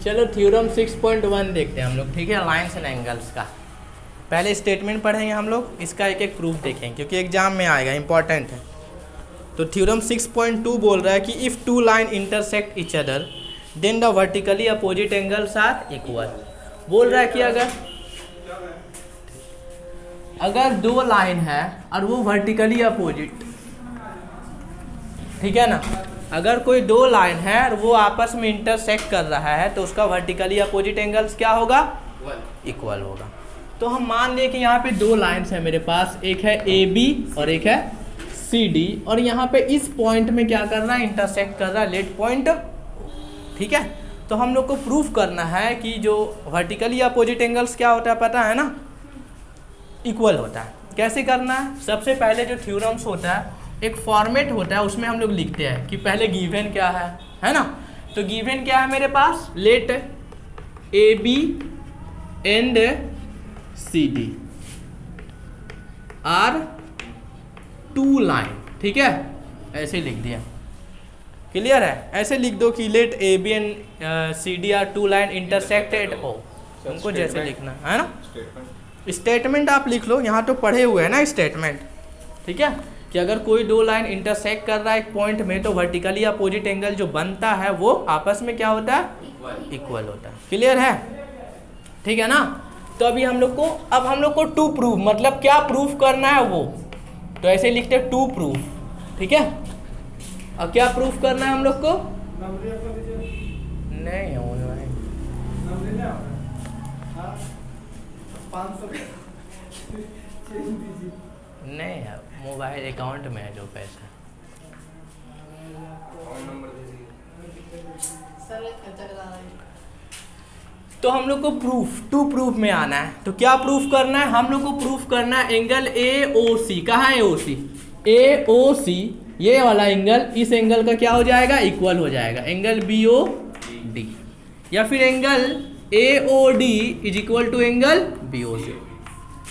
चलो थ्योरम 6.1 देखते हैं हम लोग, ठीक है, लाइन्स एंड एंगल्स का। पहले स्टेटमेंट पढ़ेंगे हम लोग, इसका एक एक प्रूफ देखेंगे क्योंकि एग्जाम में आएगा, इंपॉर्टेंट है। तो थ्योरम 6.2 बोल रहा है कि if two line intersect each other then the vertically opposite angles are equal. बोल रहा है कि अगर दो लाइन है और वो वर्टिकली अपोजिट, ठीक है ना, अगर कोई दो लाइन है और वो आपस में इंटरसेक्ट कर रहा है तो उसका वर्टिकली अपोजिट एंगल्स क्या होगा? इक्वल होगा। तो हम मान लिए कि यहाँ पे दो लाइन्स है मेरे पास, एक है AB और एक है CD, और यहाँ पे इस पॉइंट में क्या कर रहा है? इंटरसेक्ट कर रहा है लेट पॉइंट, ठीक है। तो हम लोग को प्रूफ करना है कि जो वर्टिकली अपोजिट एंगल्स क्या होता है पता है ना? इक्वल होता है। कैसे करना है? सबसे पहले जो थ्योरम्स होता है एक फॉर्मेट होता है, उसमें हम लोग लिखते हैं कि पहले गिवन क्या है ना? तो गिवन क्या है मेरे पास? Let AB and CD are two line, ठीक है, ऐसे लिख दिया। क्लियर है? ऐसे लिख दो कि let AB and CD are two line intersect at O। तुमको जैसे लिखना है ना, स्टेटमेंट आप लिख लो, यहाँ तो पढ़े हुए हैं ना स्टेटमेंट, ठीक है, कि अगर कोई दो लाइन इंटरसेक्ट कर रहा है एक पॉइंट में तो वर्टिकली अपोजिट एंगल जो बनता है वो आपस में क्या होता है? इक्वल होता है। क्लियर है? ठीक है ना? तो अभी हम लोग को टू प्रूफ, मतलब क्या प्रूफ करना है वो, तो ऐसे लिखते हैं टू प्रूफ, ठीक है। और क्या प्रूफ करना है हम लोग को? नहीं नहीं है, मोबाइल अकाउंट में है जो पैसा। तो हम लोग को टू प्रूफ में आना है। तो क्या प्रूफ करना है? हम लोग को प्रूफ करना है एंगल AOC। कहाँ है AOC? AOC ये वाला एंगल इस एंगल का क्या हो जाएगा? इक्वल हो जाएगा एंगल BOD, या फिर angle AOD is equal to angle BOC,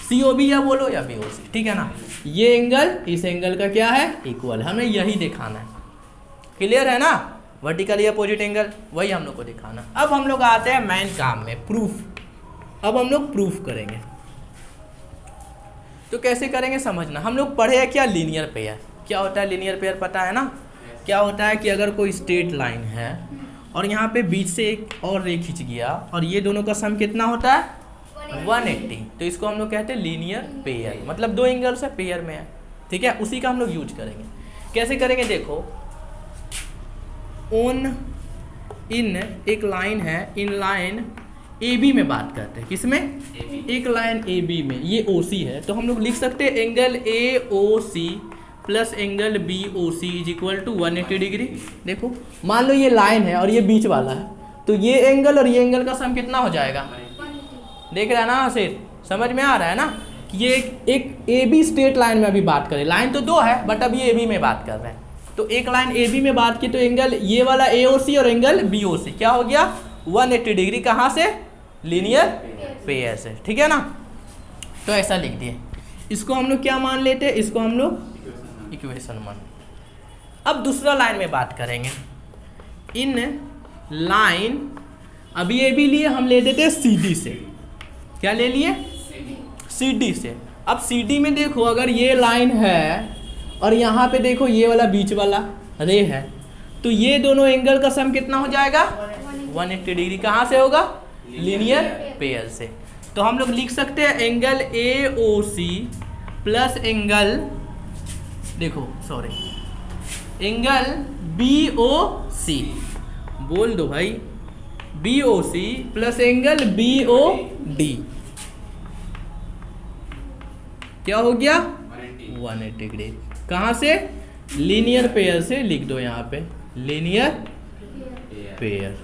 COB या बोलो या BOC, ठीक है ना। ये एंगल इस एंगल का क्या है? इक्वल। हमें यही दिखाना है। क्लियर है ना? वर्टिकली अपोजिट एंगल, वही हम लोग को दिखाना। अब हम लोग आते हैं मेन काम में, प्रूफ। अब हम लोग प्रूफ करेंगे। तो कैसे करेंगे समझना। हम लोग पढ़े हैं क्या? Linear pair. क्या होता है लीनियर पेयर? पता है ना? क्या होता है कि अगर कोई स्ट्रेट लाइन है और यहाँ पे बीच से एक और रे खिंच गया और ये दोनों का सम कितना होता है? 180। तो इसको हम लोग कहते हैं लीनियर पेयर, मतलब दो एंगल से पेयर में है, ठीक है। उसी का हम लोग यूज करेंगे। कैसे करेंगे देखो, इन एक लाइन है, इन लाइन AB में बात करते हैं। किसमें? एक लाइन AB में, ये OC है, तो हम लोग लिख सकते हैं angle AOC plus angle BOC is equal to 180 degree. देखो मान लो ये लाइन है और ये बीच वाला है, तो ये एंगल और ये एंगल का सम कितना हो जाएगा? देख रहा है ना सिर? समझ में आ रहा है ना कि ये एक AB स्ट्रेट लाइन में अभी बात करें। लाइन तो दो है बट अभी AB में बात कर रहे हैं। तो एक लाइन AB में बात की तो एंगल ये वाला AOC और एंगल BOC क्या हो गया? 180 डिग्री। कहाँ से? लीनियर पेयर से, ठीक है ना। तो ऐसा लिख दिए। इसको हम लोग क्या मान लेते हैं? इसको हम लोग इक्वेशन मान। अब दूसरा लाइन में बात करेंगे। इन लाइन अभी AB लिए, हम ले देते हैं CD से। क्या ले लिए? CD से। अब CD में देखो, अगर ये लाइन है और यहाँ पे देखो ये वाला बीच वाला रे है, तो ये दोनों एंगल का सम कितना हो जाएगा? 180 डिग्री। कहाँ से होगा? लीनियर पेयर से। तो हम लोग लिख सकते हैं एंगल AOC प्लस एंगल, देखो सॉरी, एंगल BOC, बोल दो भाई, BOC प्लस एंगल BOD क्या हो गया? 180 डिग्री। कहाँ से? लीनियर पेयर से। लिख दो यहाँ पे लीनियर पेयर,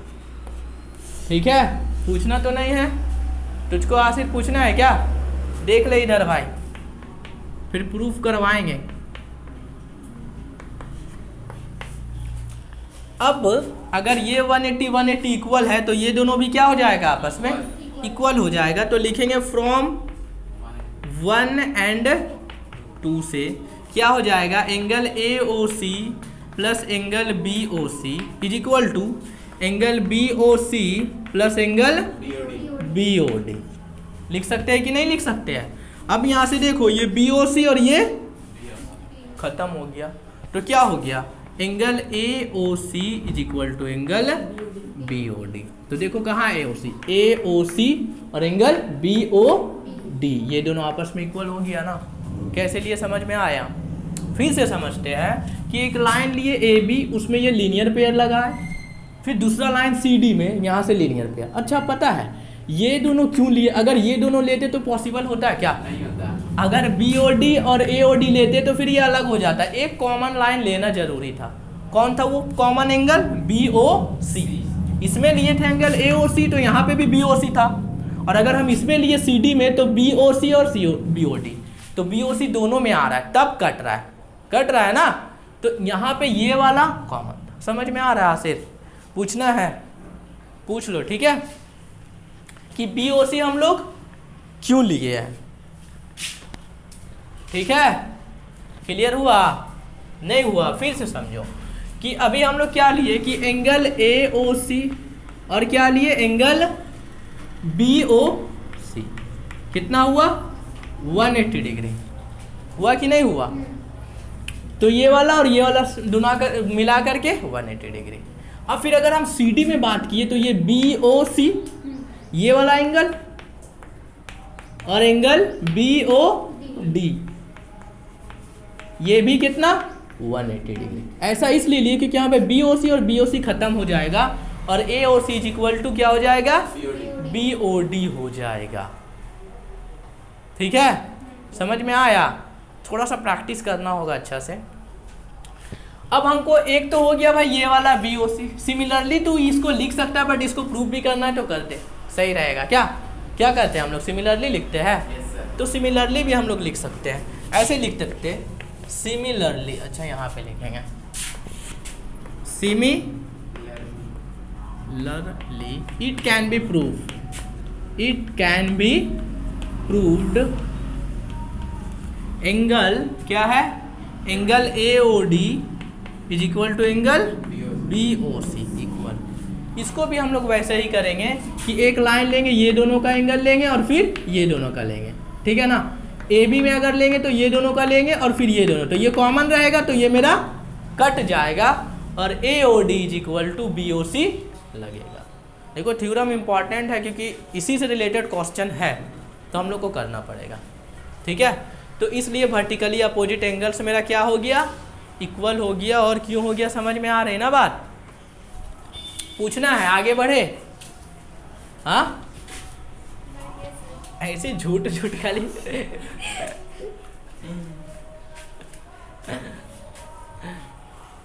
ठीक है। पूछना तो नहीं है? तुझको आसिफ पूछना है क्या? देख ले इधर भाई, फिर प्रूफ करवाएंगे। अब अगर ये 180 इक्वल है तो ये दोनों भी क्या हो जाएगा? आपस में इक्वल हो जाएगा। तो लिखेंगे फ्रॉम 1 एंड 2 से क्या हो जाएगा? Angle AOC plus angle BOC is equal to angle BOC plus angle BOD लिख सकते हैं कि नहीं लिख सकते हैं? अब यहाँ से देखो ये BOC और ये खत्म हो गया, तो क्या हो गया? Angle AOC is equal to angle BOD। तो देखो कहाँ है AOC? AOC और एंगल BOD ये दोनों आपस में इक्वल हो गया ना। कैसे लिए समझ में आया? फिर से समझते हैं कि एक लाइन लिए AB, उसमें ये लीनियर पेयर लगा है, फिर दूसरा लाइन CD में यहाँ से लीनियर पेयर। अच्छा पता है ये दोनों क्यों लिए? अगर ये दोनों लेते तो पॉसिबल होता है क्या? नहीं होता। अगर BOD और AOD लेते तो फिर ये अलग हो जाता। एक कॉमन लाइन लेना जरूरी था। कौन था वो कॉमन एंगल? BOC। इसमें लिए थे एंगल AOC, तो यहाँ पे भी BOC था। और अगर हम इसमें लिए CD में तो BOC और BOD, तो BOC दोनों में आ रहा है, तब कट रहा है ना। तो यहाँ पे ये वाला कॉमन था। समझ में आ रहा है आसिफ? पूछना है पूछ लो, ठीक है, कि BOC हम लोग क्यों लिए हैं। ठीक है, क्लियर हुआ? नहीं हुआ? फिर से समझो कि अभी हम लोग क्या लिए कि एंगल AOC और क्या लिए एंगल BOC। कितना हुआ? 180 डिग्री हुआ कि नहीं हुआ? तो ये वाला और ये वाला मिला करके 180 डिग्री। अब फिर अगर हम CD में बात किए तो ये BOC ये वाला एंगल और एंगल BOD ये भी कितना? 180 डिग्री। ऐसा इसलिए लिए क्योंकि यहाँ पे BOC और BOC खत्म हो जाएगा और AOC इज इक्वल टू क्या हो जाएगा? BOD हो जाएगा। ठीक है, समझ में आया? थोड़ा सा प्रैक्टिस करना होगा अच्छा से। अब हमको एक तो हो गया भाई ये वाला BOC। सिमिलरली तू इसको लिख सकता है, बट इसको प्रूव भी करना है तो कर दे, सही रहेगा। क्या क्या करते हैं हम लोग? सिमिलरली लिखते हैं। तो सिमिलरली भी हम लोग लिख सकते हैं, ऐसे लिख सकते सिमिलरली। अच्छा यहाँ पे लिखेंगे similarly, it can be proved angle क्या है? Angle AOD is equal to angle BOC equal. इसको भी हम लोग वैसे ही करेंगे कि एक लाइन लेंगे, ये दोनों का एंगल लेंगे और फिर ये दोनों का लेंगे। ठीक है ना? AB में अगर लेंगे तो ये दोनों का लेंगे और फिर ये दोनों, तो ये कॉमन रहेगा तो ये मेरा कट जाएगा और AOD is equal to BOC लगेगा। देखो थ्योरम इंपॉर्टेंट है क्योंकि इसी से रिलेटेड क्वेश्चन है, तो हम लोग को करना पड़ेगा। ठीक है, तो इसलिए वर्टिकली अपोजिट एंगल्स मेरा क्या हो गया? इक्वल हो गया। और क्यों हो गया समझ में आ रही है ना बात? पूछना है, आगे बढ़े। हाँ ऐसे झूठ खाली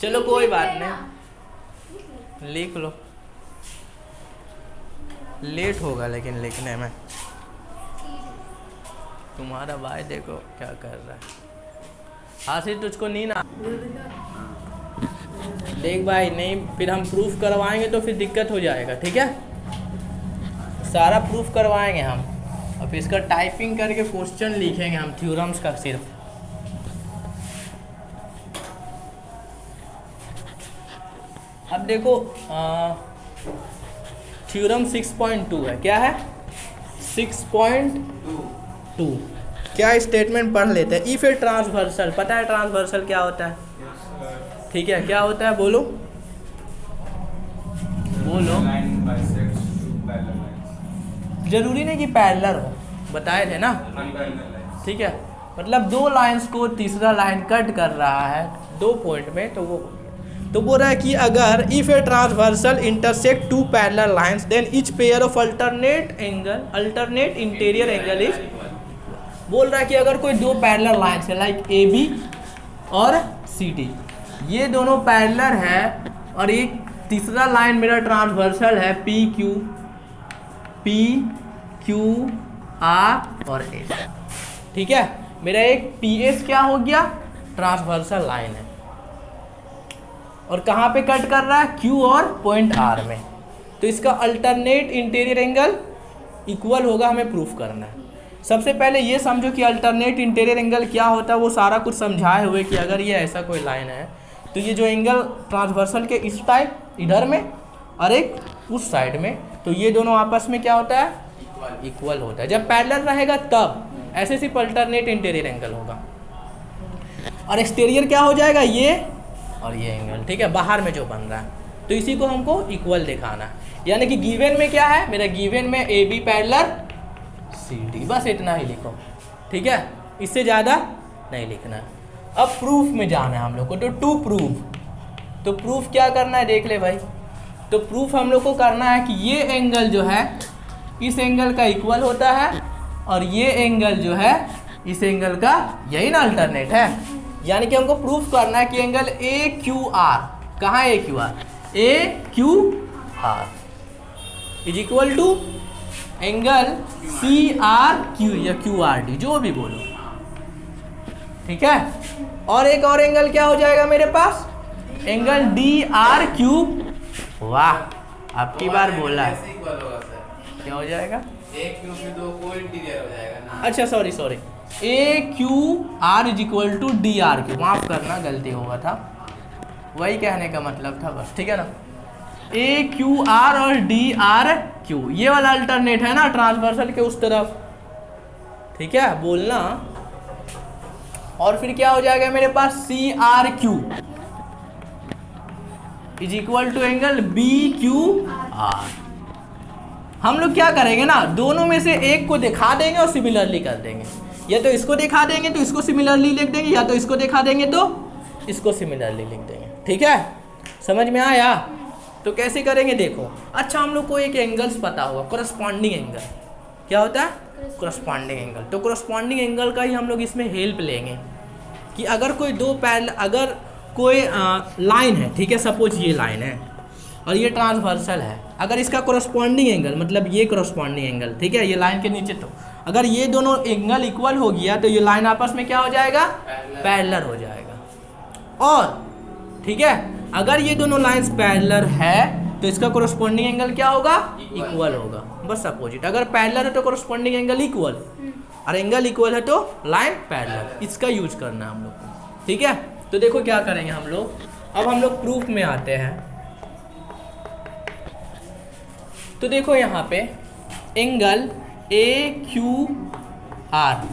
चलो कोई बात नहीं, लिख लो। लेट होगा लेकिन लिखने में। तुम्हारा भाई देखो क्या कर रहा है। आसिफ तुझको नींद आ देख भाई, नहीं फिर हम प्रूफ करवाएंगे तो फिर दिक्कत हो जाएगा। ठीक है, सारा प्रूफ करवाएंगे हम और फिर इसका टाइपिंग करके क्वेश्चन लिखेंगे हम थ्योरम्स का सिर्फ। अब देखो थ्योरम 6.2 है। क्या है? 6.2 क्या स्टेटमेंट पढ़ लेते हैं। इफ ए ट्रांसवर्सल, पता है ट्रांसवर्सल क्या होता है? ठीक है, क्या होता है बोलो बोलो। जरूरी नहीं कि पैरेलल हो, बताए थे ना। ठीक है, मतलब दो लाइंस को तीसरा लाइन कट कर रहा है 2 पॉइंट में, तो वो बोल रहा है कि अगर if a transversal intersect 2 parallel lines then each pair of alternate interior angle is. बोल रहा है कि अगर कोई 2 पैरेलल लाइंस है लाइक AB और CD, ये दोनों पैरेलल है और एक तीसरा लाइन मेरा ट्रांसवर्सल है PQ R और S। ठीक है, मेरा एक PS क्या हो गया? ट्रांसवर्सल लाइन है और कहाँ पे कट कर रहा है? Q और पॉइंट R में। तो इसका अल्टरनेट इंटीरियर एंगल इक्वल होगा, हमें प्रूफ करना है। सबसे पहले ये समझो कि अल्टरनेट इंटीरियर एंगल क्या होता है, वो सारा कुछ समझाए हुए कि अगर ये ऐसा कोई लाइन है तो ये जो एंगल ट्रांसवर्सल के इस टाइप इधर में और एक उस साइड में, तो ये दोनों आपस में क्या होता है, इक्वल होता है। जब पैरेलल रहेगा तब ऐसे सिर्फ अल्टरनेट इंटीरियर एंगल होगा, और एक्सटीरियर क्या हो जाएगा, ये और ये एंगल, ठीक है, बाहर में जो बन रहा है। तो इसी को हमको इक्वल दिखाना है, यानी कि गिवन में क्या है मेरा, गिवन में A B parallel C D, बस इतना ही लिखो, ठीक है, इससे ज़्यादा नहीं लिखना है। अब प्रूफ में जाना है हम लोग को, तो टू प्रूफ, तो प्रूफ क्या करना है देख ले भाई। तो प्रूफ हम लोग को करना है कि ये एंगल जो है इस एंगल का इक्वल होता है, और ये एंगल जो है इस एंगल का, यही ना अल्टरनेट है। यानी कि हमको प्रूफ करना है कि एंगल ए क्यू आर, कहाँ A Q R, A Q R is equal to angle C R Q या क्यू आर डी, जो भी बोलो, ठीक है। और एक और एंगल क्या हो जाएगा मेरे पास, एंगल डी आर क्यू, वाह आपकी बार बोला है, क्या हो जाएगा, अच्छा sorry A Q R is equal to D R Q, माफ करना गलती हुआ था, वही कहने का मतलब था बस, ठीक है ना। ए क्यू आर और डी आर क्यू, ये वाला अल्टरनेट है ना ट्रांसवर्सल के उस तरफ, ठीक है बोलना। और फिर क्या हो जाएगा मेरे पास, C R Q is equal to angle B Q R. हम लोग क्या करेंगे ना, दोनों में से एक को दिखा देंगे और सिमिलरली कर देंगे, या तो इसको दिखा देंगे तो इसको सिमिलरली लिख देंगे, या तो इसको दिखा देंगे तो इसको सिमिलरली लिख देंगे, ठीक है, समझ में आया। तो कैसे करेंगे देखो, अच्छा हम लोग को एक एंगल्स पता होगा, कोरस्पॉन्डिंग एंगल, क्या होता है, कोरस्पॉन्डिंग एंगल। तो कोरस्पॉन्डिंग एंगल का ही हम लोग इसमें हेल्प लेंगे कि अगर कोई दो पैरेलल, अगर कोई लाइन है, ठीक है, सपोज ये लाइन है और ये ट्रांसवर्सल है, अगर इसका कोरस्पॉन्डिंग एंगल मतलब ये कोरस्पॉन्डिंग एंगल, ठीक है, ये लाइन के नीचे, तो अगर ये दोनों एंगल इक्वल हो गया तो ये लाइन आपस में क्या हो जाएगा, पैरेलल हो जाएगा। और ठीक है, अगर ये दोनों लाइंस पैरेलल है तो इसका कोरस्पॉन्डिंग एंगल क्या होगा, इक्वल होगा, बस अपोजिट। अगर पैरेलल है तो कोरस्पॉन्डिंग एंगल इक्वल, और एंगल इक्वल है तो लाइन पैरेलल, इसका यूज करना है हम लोग को, ठीक है। तो देखो क्या करेंगे हम लोग, अब हम लोग प्रूफ में आते हैं। तो देखो यहाँ पे angle A Q are,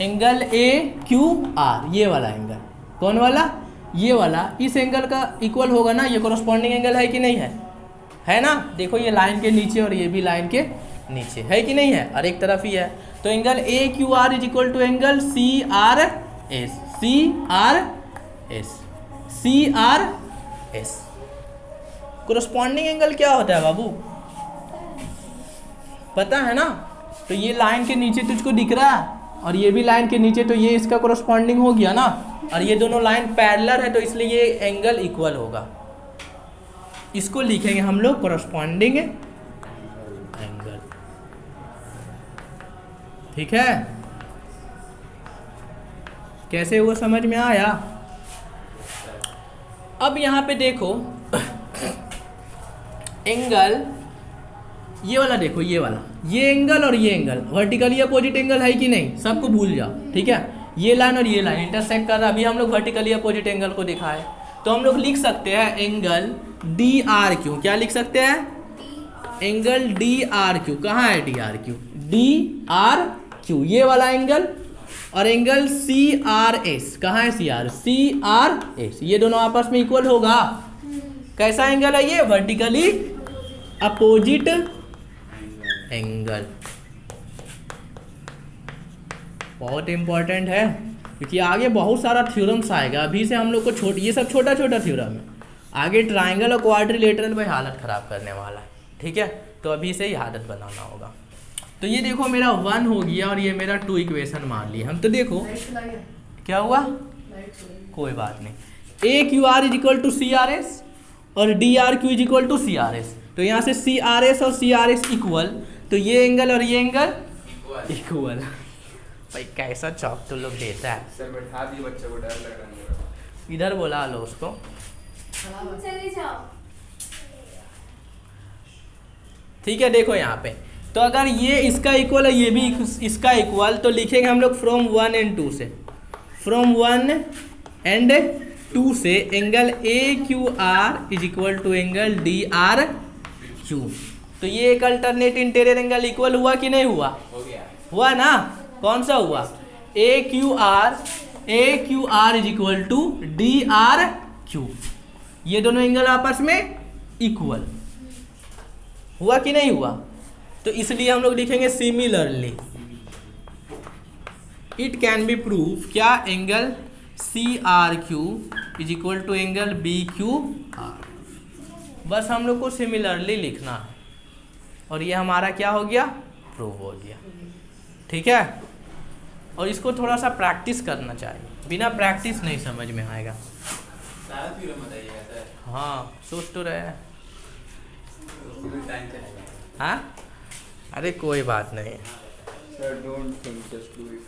angle A Q R, ये वाला एंगल, कौन वाला, ये वाला, इस एंगल का इक्वल होगा ना, ये कोरस्पॉन्डिंग एंगल है कि नहीं है, है ना। देखो ये लाइन के नीचे और ये भी लाइन के नीचे है कि नहीं है, और एक तरफ ही है। तो angle A Q R is equal to angle C R S, C R S, C R S. Corresponding angle क्या होता है बाबू, पता है ना। तो ये लाइन के नीचे तुझको दिख रहा है और ये भी लाइन के नीचे, तो ये इसका कोरस्पॉन्डिंग हो गया ना, और ये दोनों लाइन पैरेलल है तो इसलिए ये एंगल इक्वल होगा। इसको लिखेंगे हम लोग कोरस्पॉन्डिंग एंगल, ठीक है। कैसे हुआ समझ में आया। अब यहाँ पे देखो एंगल ये वाला, देखो ये वाला, ये एंगल और ये एंगल वर्टिकली अपोजिट एंगल है कि नहीं, सबको भूल जाओ, ठीक है। ये लाइन और ये लाइन इंटरसेक्ट कर रहा है, अभी हम लोग वर्टिकली अपोजिट एंगल को दिखाए, तो हम लोग लिख सकते हैं एंगल डी आर क्यू, क्या लिख सकते हैं, एंगल डी आर क्यू, कहाँ है D R Q, D R Q ये वाला एंगल, और एंगल सी आर एस, कहाँ है C R, C R S, ये दोनों आपस में इक्वल होगा। कैसा एंगल है ये, वर्टिकली अपोजिट एंगल, बहुत इंपॉर्टेंट है क्योंकि आगे बहुत सारा थ्योरम्स आएगा। अभी से हम लोग को ये सब छोटा छोटा थ्योरम है, आगे ट्राइंगल और क्वाड्रिलेटरल में हालत ख़राब करने वाला है, ठीक है। तो अभी से ही आदत बनाना होगा। तो ये देखो मेरा 1 हो गया और ये मेरा 2 इक्वेशन मान ली हम। तो देखो क्या हुआ, कोई बात नहीं, A Q R is equal to C R S और D R Q is equal to C R S. तो यहाँ से सी आर एस और सी आर एस इक्वल, तो ये एंगल और ये एंगल इक्वल। भाई कैसा चौक तो लोग देता है। सर बैठा दिए बच्चे को, डर लग रहा है। इधर बोला लो उसको। ठीक है, देखो यहाँ पे तो अगर ये इसका इक्वल है ये भी इसका इक्वल, तो लिखेंगे हम लोग फ्रॉम 1 and 2 से, फ्रॉम 1 and 2 से angle A Q R is equal to angle D R Q. तो ये एक अल्टरनेट इंटीरियर एंगल इक्वल हुआ कि नहीं हुआ? हो गया। हुआ ना? कौन सा हुआ? A Q R is equal to D R Q. ये दोनों एंगल आपस में इक्वल हुआ कि नहीं हुआ? तो इसलिए हम लोग लिखेंगे similarly it can be prove क्या angle C R Q is equal to angle B Q R. बस हम लोग को सिमिलरली लिखना है और ये हमारा क्या हो गया? प्रूव हो गया। ठीक है, और इसको थोड़ा सा प्रैक्टिस करना चाहिए, बिना प्रैक्टिस नहीं समझ में आएगा। सारा थ्योरम बताइएगा सर। हाँ, सोच तो रहे हैं। टाइम चलेगा। हाँ, अरे कोई बात नहीं। Sir don't think, just do it.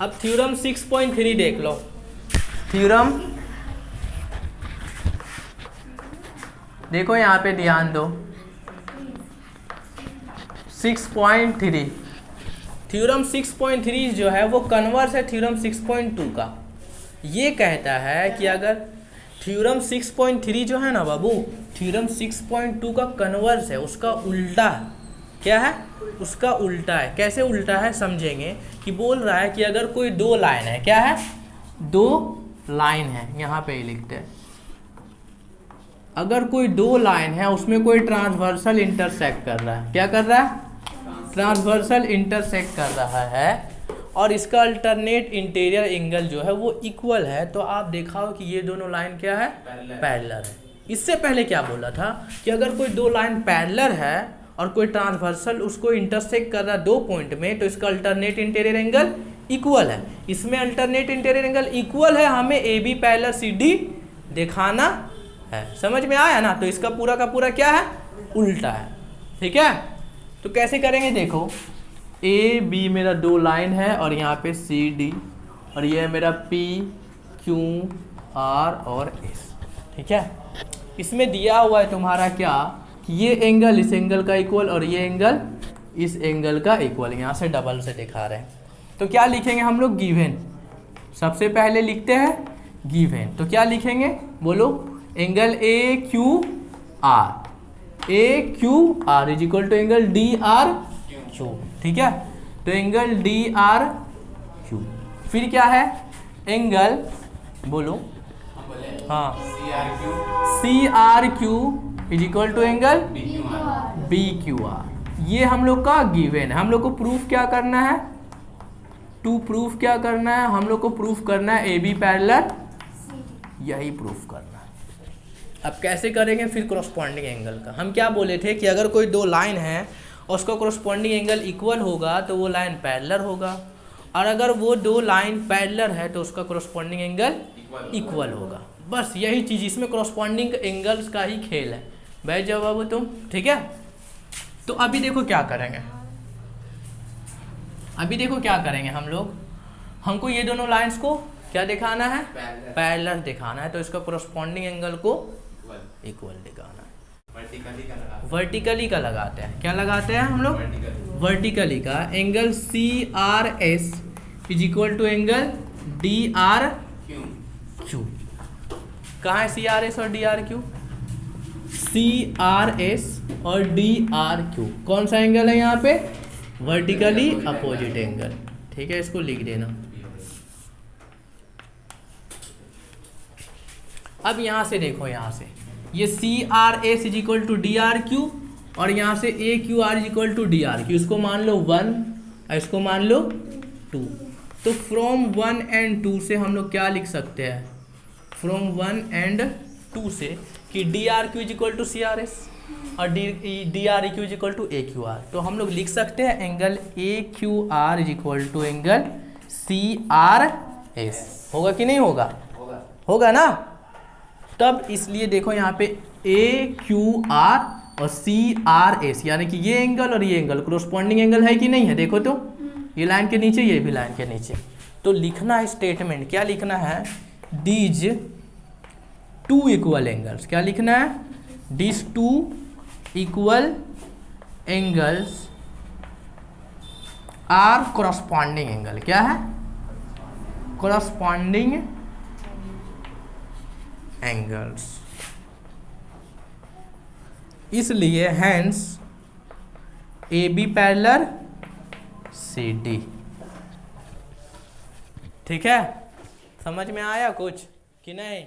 अब थ्योरम 6.3 देख लो। थ्योरम देखो, यहाँ पे ध्यान दो। 6.3 थ्योरम 6.3 जो है वो कन्वर्स है थ्योरम 6.2 का। ये कहता है कि अगर थ्योरम 6.3 जो है ना बाबू, थ्योरम 6.2 का कन्वर्स है, उसका उल्टा है। क्या है? उसका उल्टा है। कैसे उल्टा है समझेंगे कि बोल रहा है कि अगर कोई दो लाइन है, क्या है? दो लाइन है, यहाँ पे ही लिखते हैं। अगर कोई दो लाइन है उसमें कोई ट्रांसवर्सल इंटरसेक्ट कर रहा है, क्या कर रहा है? ट्रांसवर्सल इंटरसेक्ट कर रहा है और इसका अल्टरनेट इंटीरियर एंगल जो है वो इक्वल है, तो आप देखा हो कि ये दोनों लाइन क्या है? पैरेलल है। इससे पहले क्या बोला था कि अगर कोई दो लाइन पैरेलल है और कोई ट्रांसवर्सल उसको इंटरसेक्ट कर रहा है दो पॉइंट में, तो इसका अल्टरनेट इंटीरियर एंगल इक्वल है। इसमें अल्टरनेट इंटीरियर एंगल इक्वल है, हमें A B parallel C D दिखाना है। समझ में आया ना? तो इसका पूरा का पूरा क्या है? उल्टा है। ठीक है, तो कैसे करेंगे देखो। ए बी मेरा दो लाइन है और यहाँ पे सी डी, और ये है मेरा पी क्यू आर और एस। ठीक है, इसमें दिया हुआ है तुम्हारा क्या कि ये एंगल इस एंगल का इक्वल और ये एंगल इस एंगल का इक्वल। यहाँ से डबल से दिखा रहे हैं, तो क्या लिखेंगे हम लोग? गिवन। सबसे पहले लिखते हैं गिवन, तो क्या लिखेंगे बोलो? Angle A Q R is equal to angle D R Q. ठीक है, तो एंगल डी आर क्यू, फिर क्या है? एंगल बोलो, हाँ, C R Q is equal to angle B Q R. ये हम लोग का गिवन है। हम लोग को प्रूफ क्या करना है? प्रूफ क्या करना है? हम लोग को प्रूफ करना है ए बी पैरेलल, यही प्रूफ करना है। अब कैसे करेंगे? फिर कॉरस्पॉन्डिंग एंगल का। हम क्या बोले थे कि अगर कोई दो लाइन है और उसका कॉरस्पॉन्डिंग एंगल इक्वल होगा तो वो लाइन पैरेलल होगा, और अगर वो दो लाइन पैरेलल है तो उसका कॉरस्पॉन्डिंग एंगल इक्वल होगा। बस यही चीज़, इसमें कॉरस्पॉन्डिंग एंगल्स का ही खेल है। बैठ जाओ बाबू तुम। ठीक है, तो अभी देखो क्या करेंगे। अभी देखो क्या करेंगे हम लोग। हमको ये दोनों लाइंस को क्या दिखाना है? पैरेलल दिखाना है, तो इसका कॉरस्पॉन्डिंग एंगल को इक्वल दिखाना है। वर्टिकली का लगाते हैं। क्या लगाते हैं हम लोग? वर्टिकली का। Angle C R S is equal to angle D R Q. कहाँ है सी आर एस और D R Q? C R S और डी आर क्यू कौन सा एंगल है यहाँ पे? Vertically opposite angle. ठीक है, इसको लिख देना। अब यहाँ से देखो, यहाँ से ये C R S is equal to D R Q और यहाँ से A Q R is equal to D R Q. इसको मान लो 1 और इसको मान लो 2। तो फ्रॉम 1 एंड 2 से हम लोग क्या लिख सकते हैं? फ्रॉम 1 एंड 2 से कि D R Q is equal to C R S और D R Q is equal to A Q R. तो हम लोग लिख सकते हैं angle A Q R is equal to angle C R S. होगा कि नहीं होगा? होगा ना? तब इसलिए देखो यहाँ पे ए क्यू आर और सी आर एस, यानी कि ये एंगल और ये एंगल कॉरस्पॉन्डिंग एंगल है कि नहीं है? देखो तो, ये लाइन के नीचे, ये भी लाइन के नीचे। तो लिखना है स्टेटमेंट, क्या लिखना है? These two equal angles. क्या लिखना है? These two equal angles are corresponding angle. क्या है? corresponding angles, इसलिए hence AB पैरेलल CD। ठीक है, समझ में आया कुछ कि नहीं?